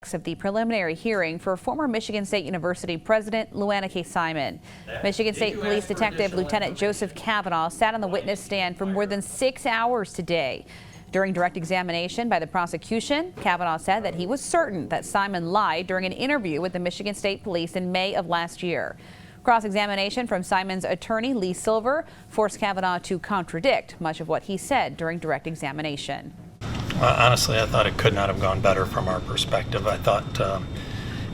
facts of the preliminary hearing for former Michigan State University President Luana K. Simon. Michigan State Police Detective Lieutenant Joseph Kavanaugh sat on the witness stand for more than 6 hours today. During direct examination by the prosecution, Kavanaugh said that he was certain that Simon lied during an interview with the Michigan State Police in May of last year. Cross-examination from Simon's attorney, Lee Silver, forced Kavanaugh to contradict much of what he said during direct examination. Honestly, I thought it could not have gone better from our perspective. I thought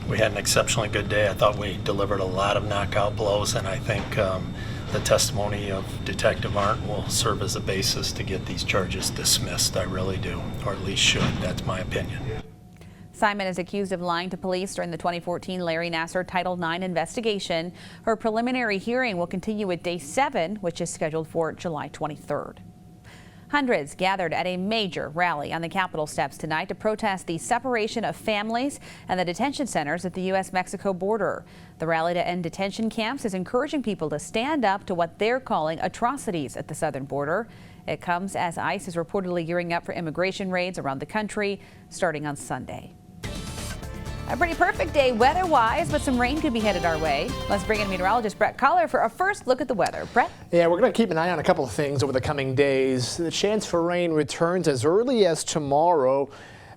we had an exceptionally good day. I thought we delivered a lot of knockout blows, and I think the testimony of Detective Arndt will serve as a basis to get these charges dismissed. I really do, or at least should. That's my opinion. Simon is accused of lying to police during the 2014 Larry Nassar Title IX investigation. Her preliminary hearing will continue at day 7, which is scheduled for July 23rd. Hundreds gathered at a major rally on the Capitol steps tonight to protest the separation of families and the detention centers at the U.S.-Mexico border. The rally to end detention camps is encouraging people to stand up to what they're calling atrocities at the southern border. It comes as ICE is reportedly gearing up for immigration raids around the country starting on Sunday. A pretty perfect day weather-wise, but some rain could be headed our way. Let's bring in meteorologist Brett Collar for a first look at the weather. Brett? Yeah, we're going to keep an eye on a couple of things over the coming days. The chance for rain returns as early as tomorrow.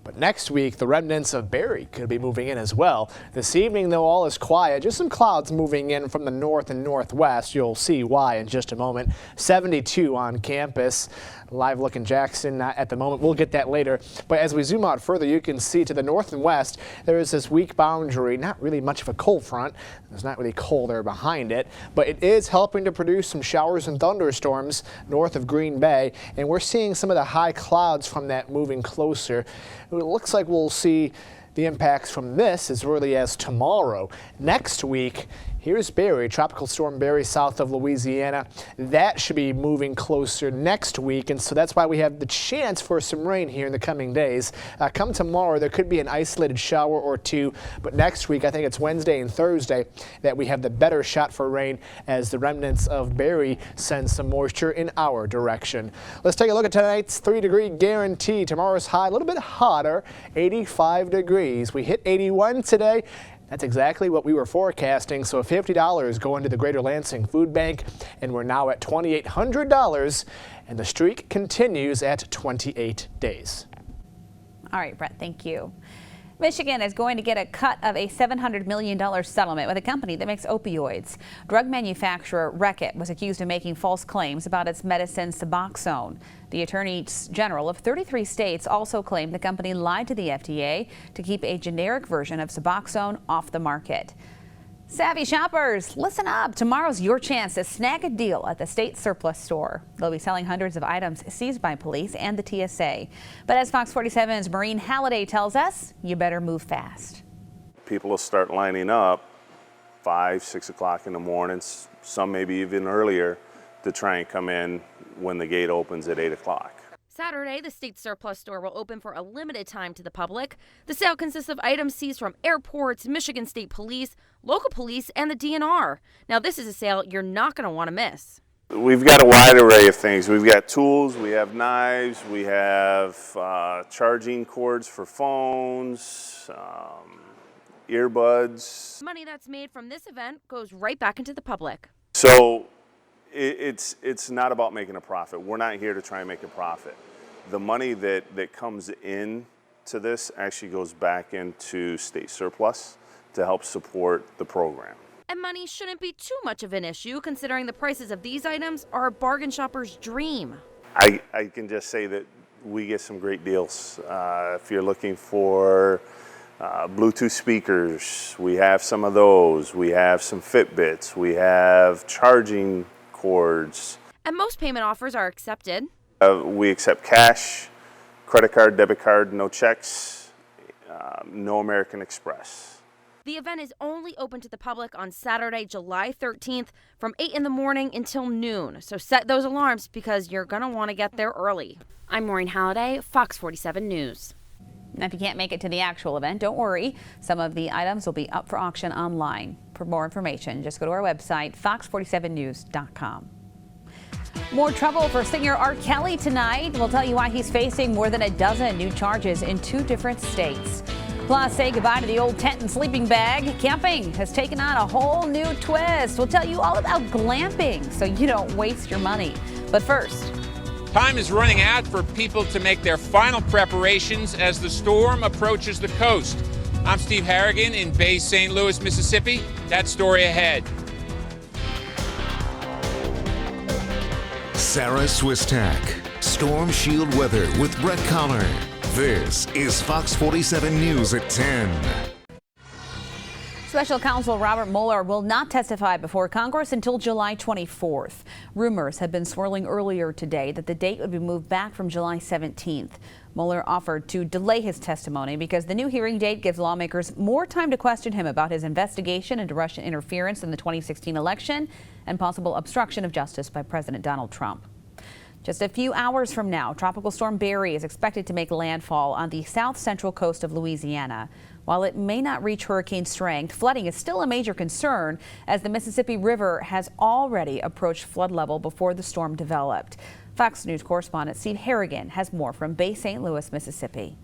But next week, the remnants of Barry could be moving in as well. This evening, though, all is quiet. Just some clouds moving in from the north and northwest. You'll see why in just a moment. 72 on campus. Live look in Jackson at the moment. We'll get that later. But as we zoom out further, you can see to the north and west, there is this weak boundary. Not really much of a cold front. There's not really cold there behind it. But it is helping to produce some showers and thunderstorms north of Green Bay. And we're seeing some of the high clouds from that moving closer. It looks like we'll see the impacts from this as early as tomorrow. Next week, here's Barry, Tropical Storm Barry south of Louisiana. That should be moving closer next week, and so that's why we have the chance for some rain here in the coming days. Come tomorrow, there could be an isolated shower or two, but next week, I think it's Wednesday and Thursday, that we have the better shot for rain as the remnants of Barry send some moisture in our direction. Let's take a look at tonight's 3-degree guarantee. Tomorrow's high, a little bit hotter, 85 degrees. We hit 81 today. That's exactly what we were forecasting, so $50 going to the Greater Lansing Food Bank, and we're now at $2,800, and the streak continues at 28 days. All right, Brett, thank you. Michigan is going to get a cut of a $700 million settlement with a company that makes opioids. Drug manufacturer Reckitt was accused of making false claims about its medicine Suboxone. The attorneys general of 33 states also claimed the company lied to the FDA to keep a generic version of Suboxone off the market. Savvy shoppers, listen up. Tomorrow's your chance to snag a deal at the state surplus store. They'll be selling hundreds of items seized by police and the TSA. But as Fox 47's Maureen Halliday tells us, you better move fast. People will start lining up 5, 6 o'clock in the morning, some maybe even earlier, to try and come in when the gate opens at 8 o'clock. Saturday, the state surplus store will open for a limited time to the public. The sale consists of items seized from airports, Michigan State Police, local police, and the DNR. Now, this is a sale you're not going to want to miss. We've got a wide array of things. We've got tools, we have knives, we have charging cords for phones, earbuds. Money that's made from this event goes right back into the public. So it's not about making a profit. We're not here to try and make a profit. The money that comes in to this actually goes back into state surplus to help support the program. And money shouldn't be too much of an issue, considering the prices of these items are a bargain shopper's dream. I can just say that we get some great deals. If you're looking for Bluetooth speakers, we have some of those. We have some Fitbits. We have charging cords. And most payment offers are accepted. We accept cash, credit card, debit card, no checks, no American Express. The event is only open to the public on Saturday, July 13th from 8 in the morning until noon. So set those alarms because you're going to want to get there early. I'm Maureen Halliday, Fox 47 News. Now, if you can't make it to the actual event, don't worry. Some of the items will be up for auction online. For more information, just go to our website, fox47news.com. More trouble for singer R. Kelly tonight. We'll tell you why he's facing more than a dozen new charges in 2 different states. Plus, say goodbye to the old tent and sleeping bag. Camping has taken on a whole new twist. We'll tell you all about glamping so you don't waste your money. But first, time is running out for people to make their final preparations as the storm approaches the coast. I'm Steve Harrigan in Bay St. Louis, Mississippi. That story ahead. Sarah Swistak, Storm Shield Weather with Brett Collar. This is Fox 47 News at 10. Special Counsel Robert Mueller will not testify before Congress until July 24th. Rumors had been swirling earlier today that the date would be moved back from July 17th. Mueller offered to delay his testimony because the new hearing date gives lawmakers more time to question him about his investigation into Russian interference in the 2016 election and possible obstruction of justice by President Donald Trump. Just a few hours from now, Tropical Storm Barry is expected to make landfall on the south central coast of Louisiana. While it may not reach hurricane strength, flooding is still a major concern as the Mississippi River has already approached flood level before the storm developed. Fox News correspondent Steve Harrigan has more from Bay St. Louis, Mississippi.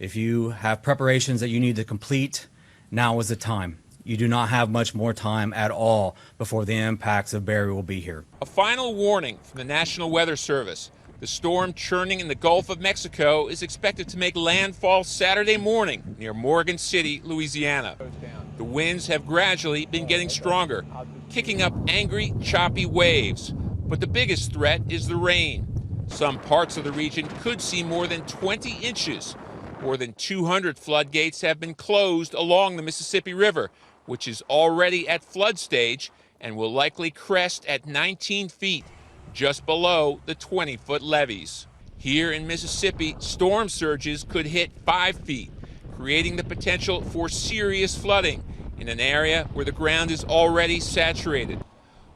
If you have preparations that you need to complete, now is the time. You do not have much more time at all before the impacts of Barry will be here. A final warning from the National Weather Service. The storm churning in the Gulf of Mexico is expected to make landfall Saturday morning near Morgan City, Louisiana. The winds have gradually been getting stronger, kicking up angry, choppy waves. But the biggest threat is the rain. Some parts of the region could see more than 20 inches. More than 200 floodgates have been closed along the Mississippi River, which is already at flood stage and will likely crest at 19 feet, just below the 20-foot levees. Here in Mississippi, storm surges could hit 5 feet, creating the potential for serious flooding in an area where the ground is already saturated.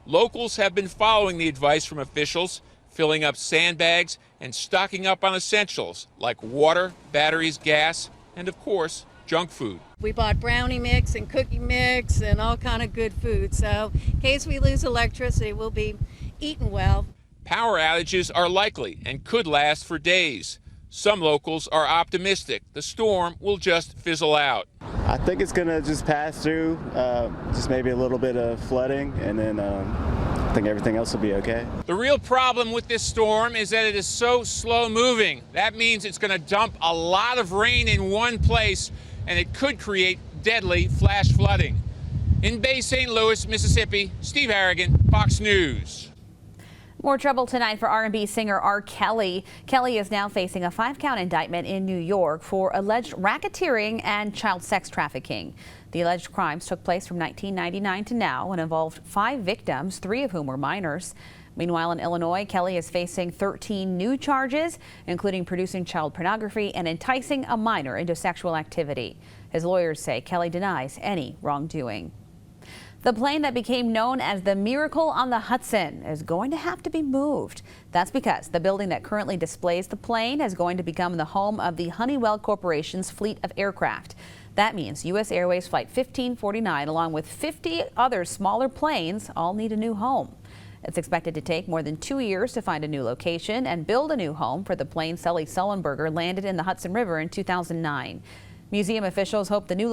Locals have been following the advice from officials, filling up sandbags and stocking up on essentials like water, batteries, gas, and of course, junk food. We bought brownie mix and cookie mix and all kind of good food. So in case we lose electricity, we'll be eating well. Power outages are likely and could last for days. Some locals are optimistic the storm will just fizzle out. I think it's going to just pass through, just maybe a little bit of flooding, and then I think everything else will be okay. The real problem with this storm is that it is so slow moving. That means it's going to dump a lot of rain in one place, and it could create deadly flash flooding. In Bay St. Louis, Mississippi, Steve Harrigan, Fox News. More trouble tonight for R&B singer R. Kelly. Kelly is now facing a 5-count indictment in New York for alleged racketeering and child sex trafficking. The alleged crimes took place from 1999 to now and involved 5 victims, 3 of whom were minors. Meanwhile, in Illinois, Kelly is facing 13 new charges, including producing child pornography and enticing a minor into sexual activity. His lawyers say Kelly denies any wrongdoing. The plane that became known as the Miracle on the Hudson is going to have to be moved. That's because the building that currently displays the plane is going to become the home of the Honeywell Corporation's fleet of aircraft. That means U.S. Airways Flight 1549, along with 50 other smaller planes, all need a new home. It's expected to take more than 2 years to find a new location and build a new home for the plane Sully Sullenberger landed in the Hudson River in 2009. Museum officials hope the new